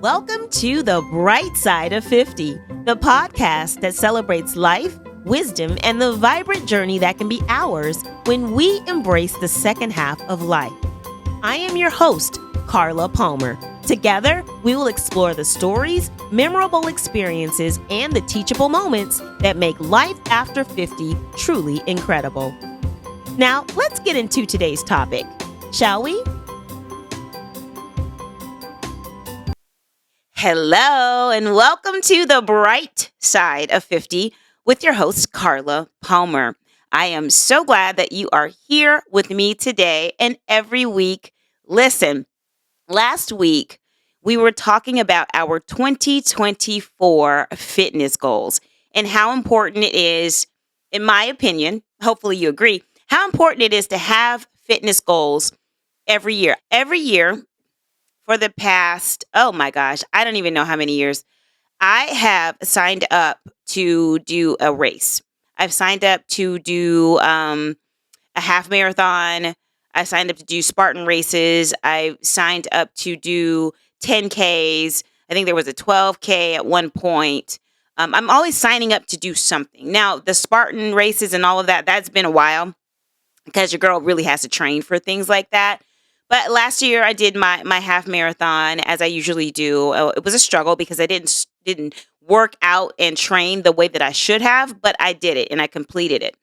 Welcome to The Bright Side of 50, the podcast that celebrates life, wisdom, and the vibrant journey that can be ours when we embrace the second half of life. I am your host, Carla Palmer. Together, we will explore the stories, memorable experiences, and the teachable moments that make life after 50 truly incredible. Now, let's get into today's topic, shall we? Hello, and welcome to The Bright Side of 50 with your host, Carla Palmer. I am so glad that you are here with me today and every week. Listen, last week, we were talking about our 2024 fitness goals and how important it is, in my opinion, hopefully you agree, how important it is to have fitness goals every year. Every year, for the past, oh my gosh, I don't even know how many years, I have signed up to do a race. I've signed up to do a half marathon. I signed up to do Spartan races. I signed up to do 10Ks. I think there was a 12K at one point. I'm always signing up to do something. Now, the Spartan races and all of that, that's been a while because your girl really has to train for things like that. But last year I did my half marathon as I usually do. It was a struggle because I didn't work out and train the way that I should have, but I did it and I completed it.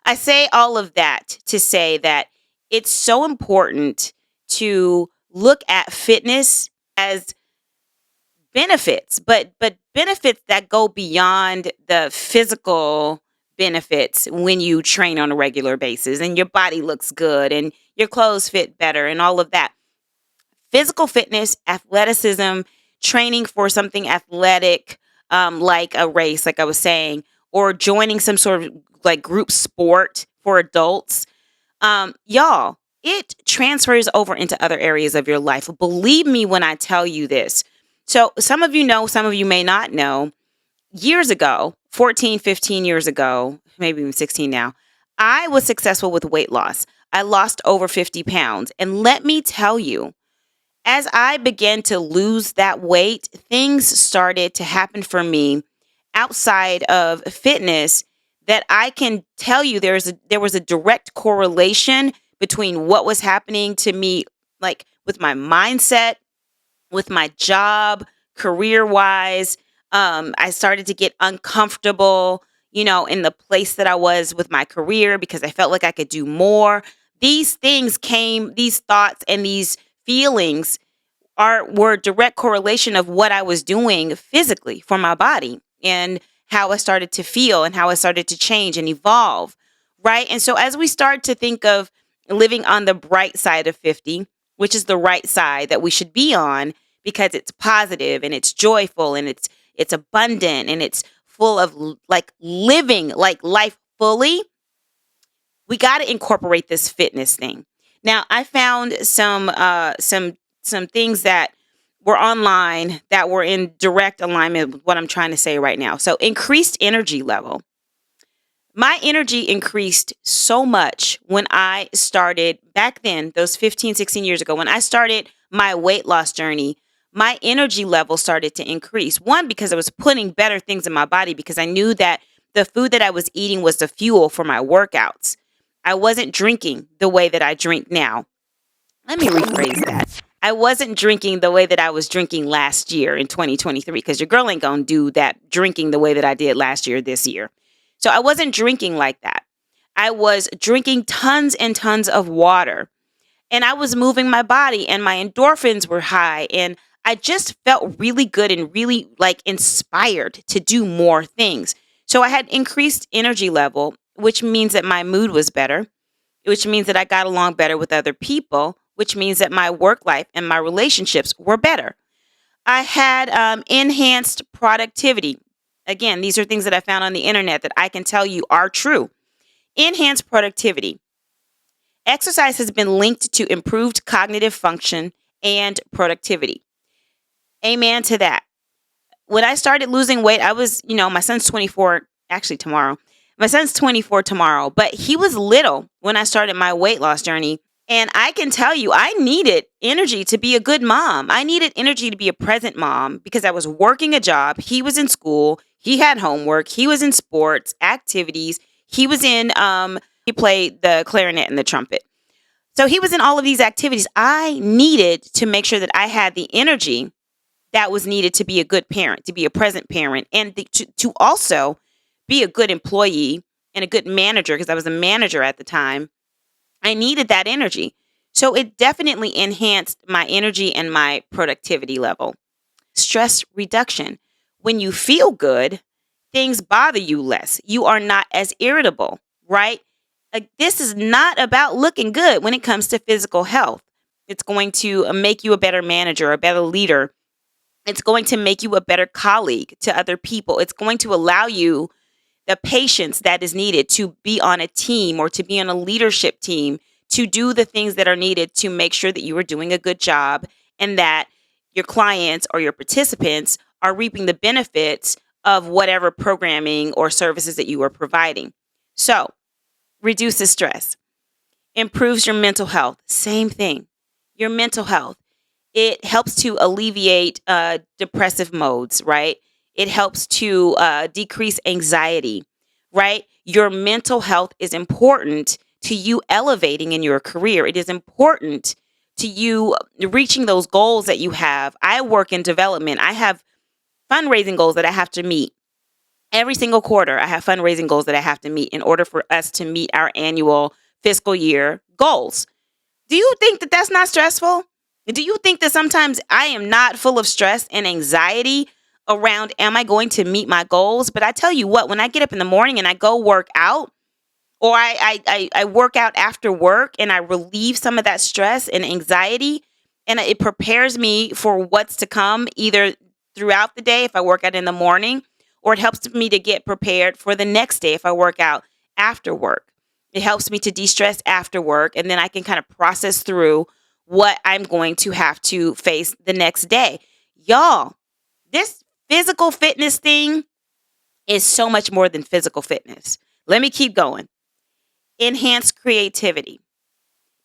I say all of that to say that it's so important to look at fitness as benefits, but benefits that go beyond the physical benefits when you train on a regular basis and your body looks good and your clothes fit better and all of that. Physical fitness, athleticism, training for something athletic, like a race, like I was saying, or joining some sort of like group sport for adults. Y'all, it transfers over into other areas of your life. Believe me when I tell you this. So some of you know, some of you may not know. Years ago, 14, 15 years ago, maybe even 16 now, I was successful with weight loss. I lost over 50 pounds. And let me tell you, as I began to lose that weight, things started to happen for me outside of fitness that I can tell you there was a direct correlation between what was happening to me, like with my mindset, with my job, career-wise. I started to get uncomfortable, in the place that I was with my career because I felt like I could do more. These things came, these thoughts and these feelings were a direct correlation of what I was doing physically for my body and how I started to feel and how I started to change and evolve, right? And so as we start to think of living on the bright side of 50, which is the right side that we should be on because it's positive and it's joyful and it's abundant and it's full of like living like life fully, we got to incorporate this fitness thing. Now, I found some things that were online that were in direct alignment with what I'm trying to say right now. So increased energy level. My energy increased so much when I started back then, those 15, 16 years ago, when I started my weight loss journey. My energy level started to increase. One, because I was putting better things in my body because I knew that the food that I was eating was the fuel for my workouts. I wasn't drinking the way that I drink now. Let me rephrase that. I wasn't drinking the way that I was drinking last year in 2023 because your girl ain't going to do that drinking the way that I did last year this year. So I wasn't drinking like that. I was drinking tons and tons of water and I was moving my body and my endorphins were high and I just felt really good and really like inspired to do more things. So I had increased energy level, which means that my mood was better, which means that I got along better with other people, which means that my work life and my relationships were better. I had enhanced productivity. Again, these are things that I found on the internet that I can tell you are true. Enhanced productivity. Exercise has been linked to improved cognitive function and productivity. Amen to that. When I started losing weight, I was, my son's 24, actually tomorrow. My son's 24 tomorrow, but he was little when I started my weight loss journey. And I can tell you, I needed energy to be a good mom. I needed energy to be a present mom because I was working a job. He was in school. He had homework. He was in sports, activities. He was he played the clarinet and the trumpet. So he was in all of these activities. I needed to make sure that I had the energy that was needed to be a good parent, to be a present parent, and to also be a good employee and a good manager because I was a manager at the time. I needed that energy. So it definitely enhanced my energy and my productivity level. Stress reduction. When you feel good, things bother you less. You are not as irritable, right? Like, this is not about looking good when it comes to physical health. It's going to make you a better manager, a better leader. It's going to make you a better colleague to other people. It's going to allow you the patience that is needed to be on a team or to be on a leadership team to do the things that are needed to make sure that you are doing a good job and that your clients or your participants are reaping the benefits of whatever programming or services that you are providing. So, reduces stress, improves your mental health. Same thing. Your mental health. It helps to alleviate depressive modes, right? It helps to decrease anxiety, right? Your mental health is important to you elevating in your career. It is important to you reaching those goals that you have. I work in development. I have fundraising goals that I have to meet. Every single quarter, I have fundraising goals that I have to meet in order for us to meet our annual fiscal year goals. Do you think that that's not stressful? Do you think that sometimes I am not full of stress and anxiety around, am I going to meet my goals? But I tell you what, when I get up in the morning and I go work out, or I work out after work and I relieve some of that stress and anxiety, and it prepares me for what's to come either throughout the day if I work out in the morning, or it helps me to get prepared for the next day if I work out after work. It helps me to de-stress after work, and then I can kind of process through what I'm going to have to face the next day. Y'all, this physical fitness thing is so much more than physical fitness. Let me keep going. Enhance creativity.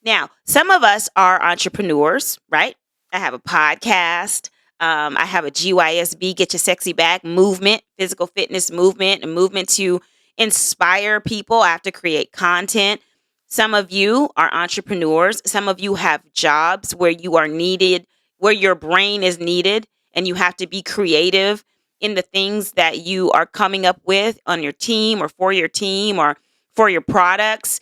Now, some of us are entrepreneurs, right? I have a podcast. I have a GYSB, Get Your Sexy Back movement, physical fitness movement, a movement to inspire people. I have to create content. Some of you are entrepreneurs. Some of you have jobs where you are needed, where your brain is needed, and you have to be creative in the things that you are coming up with on your team or for your products.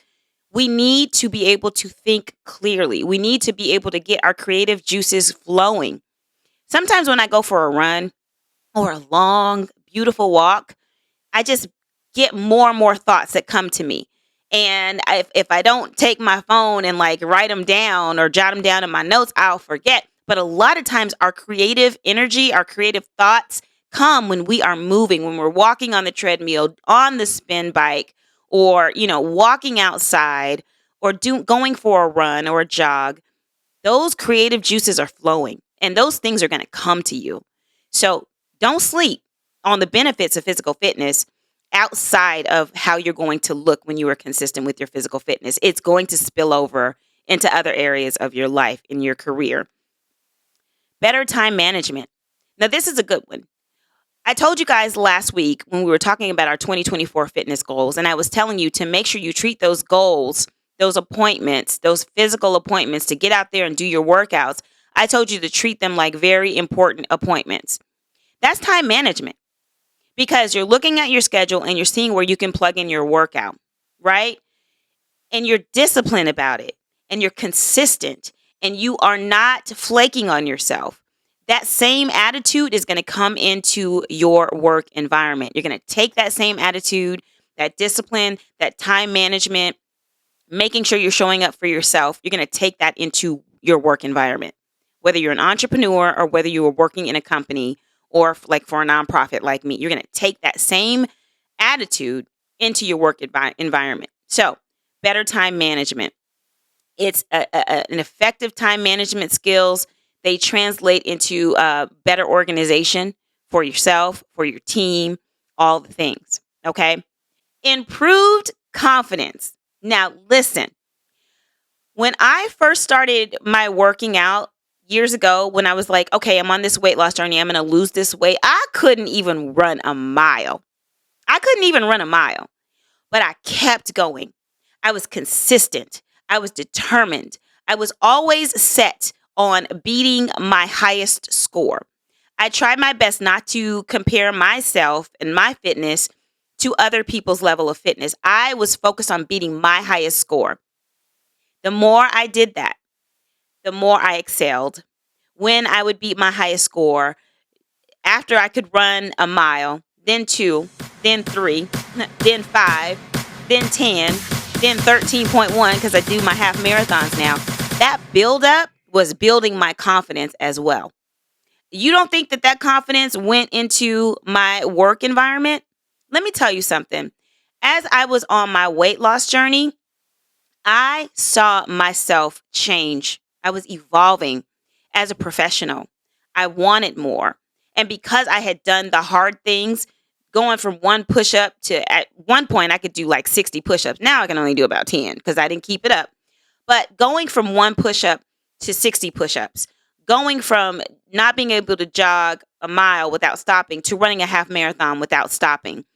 We need to be able to think clearly. We need to be able to get our creative juices flowing. Sometimes when I go for a run or a long, beautiful walk, I just get more and more thoughts that come to me. And if I don't take my phone and like write them down or jot them down in my notes, I'll forget. But a lot of times our creative energy, our creative thoughts come when we are moving, when we're walking on the treadmill, on the spin bike, or, walking outside or going for a run or a jog. Those creative juices are flowing and those things are going to come to you. So don't sleep on the benefits of physical fitness outside of how you're going to look when you are consistent with your physical fitness. It's going to spill over into other areas of your life, in your career. Better time management. Now, this is a good one. I told you guys last week when we were talking about our 2024 fitness goals, and I was telling you to make sure you treat those goals, those appointments, those physical appointments to get out there and do your workouts. I told you to treat them like very important appointments. That's time management because you're looking at your schedule and you're seeing where you can plug in your workout, right? And you're disciplined about it and you're consistent and you are not flaking on yourself. That same attitude is going to come into your work environment. You're going to take that same attitude, that discipline, that time management, making sure you're showing up for yourself. You're going to take that into your work environment, whether you're an entrepreneur or whether you are working in a company or like for a nonprofit like me. You're going to take that same attitude into your work environment. So, better time management. It's an effective time management skills. They translate into better organization for yourself, for your team, all the things. Okay. Improved confidence. Now, listen, When I first started my working out years ago, when I was like, okay, I'm on this weight loss journey, I'm going to lose this weight, I couldn't even run a mile. I couldn't even run a mile, but I kept going. I was consistent. I was determined. I was always set on beating my highest score. I tried my best not to compare myself and my fitness to other people's level of fitness. I was focused on beating my highest score. The more I did that, the more I excelled. When I would beat my highest score, after I could run a mile, then 2, then 3, then 5, then 10, then 13.1, because I do my half marathons now. That build up was building my confidence as well. You don't think that confidence went into my work environment? Let me tell you something. As I was on my weight loss journey, I saw myself change. I was evolving as a professional. I wanted more. And because I had done the hard things, going from one push-up to, at one point, I could do like 60 push-ups. Now I can only do about 10 because I didn't keep it up. But going from one push-up to 60 push-ups, going from not being able to jog a mile without stopping to running a half marathon without stopping,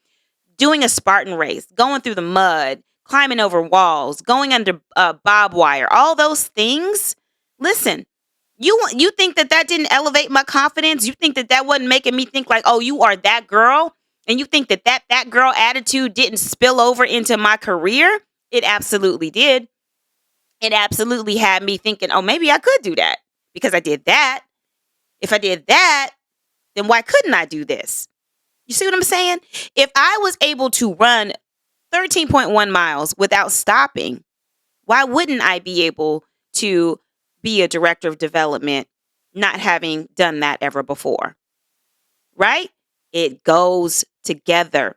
doing a Spartan race, going through the mud, climbing over walls, going under barbed wire, all those things. Listen, you think that didn't elevate my confidence? You think that wasn't making me think like, oh, you are that girl? And you think that girl attitude didn't spill over into my career? It absolutely did. It absolutely had me thinking, oh, maybe I could do that because I did that. If I did that, then why couldn't I do this? You see what I'm saying? If I was able to run 13.1 miles without stopping, why wouldn't I be able to be a director of development not having done that ever before? Right? It goes together.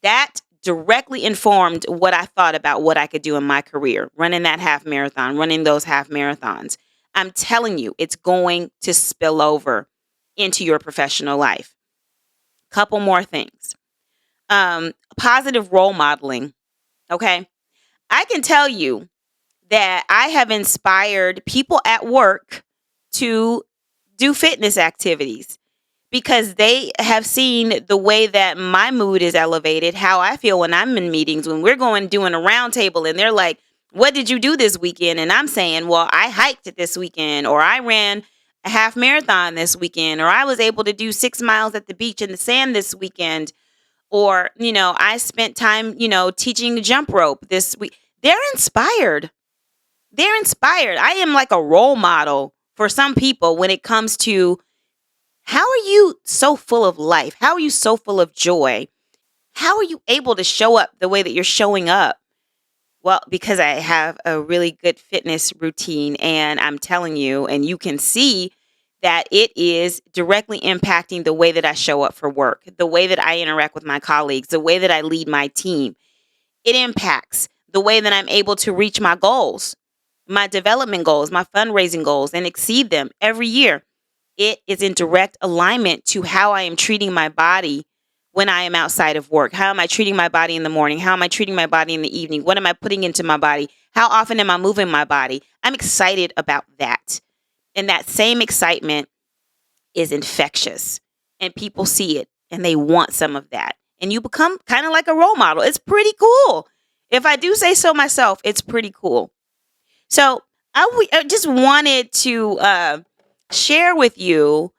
That directly informed what I thought about what I could do in my career, running that half marathon, running those half marathons. I'm telling you, it's going to spill over into your professional life. Couple more things. Positive role modeling. Okay. I can tell you that I have inspired people at work to do fitness activities because they have seen the way that my mood is elevated, how I feel when I'm in meetings, when we're doing a round table and they're like, what did you do this weekend? And I'm saying, well, I hiked this weekend, or I ran a half marathon this weekend, or I was able to do 6 miles at the beach in the sand this weekend. Or, I spent time, teaching jump rope this week. They're inspired. They're inspired. I am like a role model for some people when it comes to how are you so full of life? How are you so full of joy? How are you able to show up the way that you're showing up? Well, because I have a really good fitness routine, and I'm telling you, and you can see that it is directly impacting the way that I show up for work, the way that I interact with my colleagues, the way that I lead my team. It impacts the way that I'm able to reach my goals, my development goals, my fundraising goals, and exceed them every year. It is in direct alignment to how I am treating my body when I am outside of work. How am I treating my body in the morning? How am I treating my body in the evening? What am I putting into my body? How often am I moving my body? I'm excited about that. And that same excitement is infectious. And people see it and they want some of that. And you become kind of like a role model. It's pretty cool. If I do say so myself, it's pretty cool. So I just wanted to share with you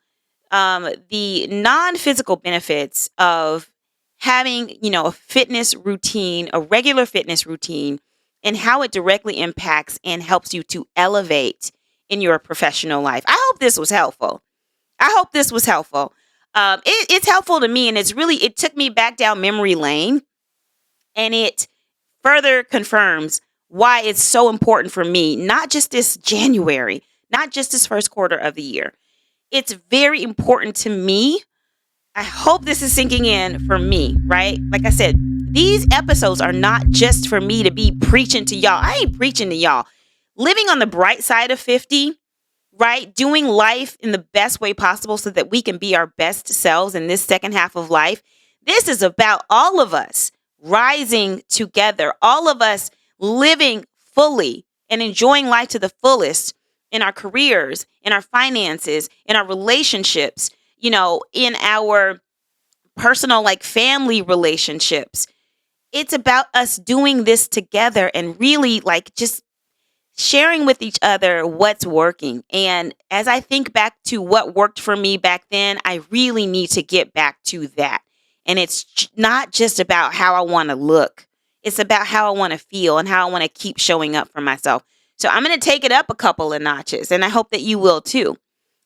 the non-physical benefits of having, a fitness routine, a regular fitness routine, and how it directly impacts and helps you to elevate in your professional life. I hope this was helpful. It's helpful to me, and it took me back down memory lane, and it further confirms why it's so important for me, not just this January, not just this first quarter of the year. It's very important to me. I hope this is sinking in for me, right? Like I said, these episodes are not just for me to be preaching to y'all. I ain't preaching to y'all. Living on the bright side of 50, right? Doing life in the best way possible so that we can be our best selves in this second half of life. This is about all of us rising together, all of us living fully and enjoying life to the fullest in our careers, in our finances, in our relationships, in our personal, like family relationships. It's about us doing this together and really like just sharing with each other what's working. And as I think back to what worked for me back then, I really need to get back to that. And it's not just about how I want to look, it's about how I want to feel and how I want to keep showing up for myself. So I'm going to take it up a couple of notches, and I hope that you will too.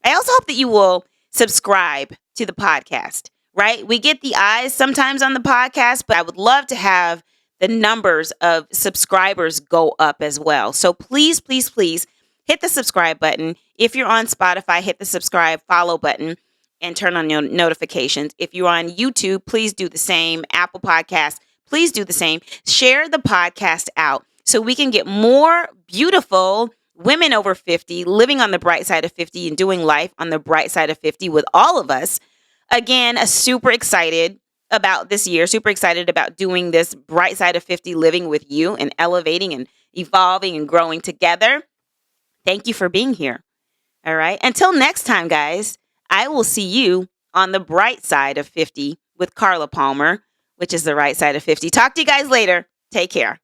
I also hope that you will subscribe to the podcast, right? We get the eyes sometimes on the podcast, but I would love to have the numbers of subscribers go up as well. So please, please, please hit the subscribe button. If you're on Spotify, hit the subscribe, follow button, and turn on your notifications. If you're on YouTube, please do the same. Apple Podcasts, please do the same. Share the podcast out so we can get more beautiful women over 50 living on the bright side of 50 and doing life on the bright side of 50 with all of us. Again, super excited about this year, super excited about doing this bright side of 50 living with you and elevating and evolving and growing together. Thank you for being here. All right. Until next time, guys, I will see you on the bright side of 50 with Carla Palmer, which is the right side of 50. Talk to you guys later. Take care.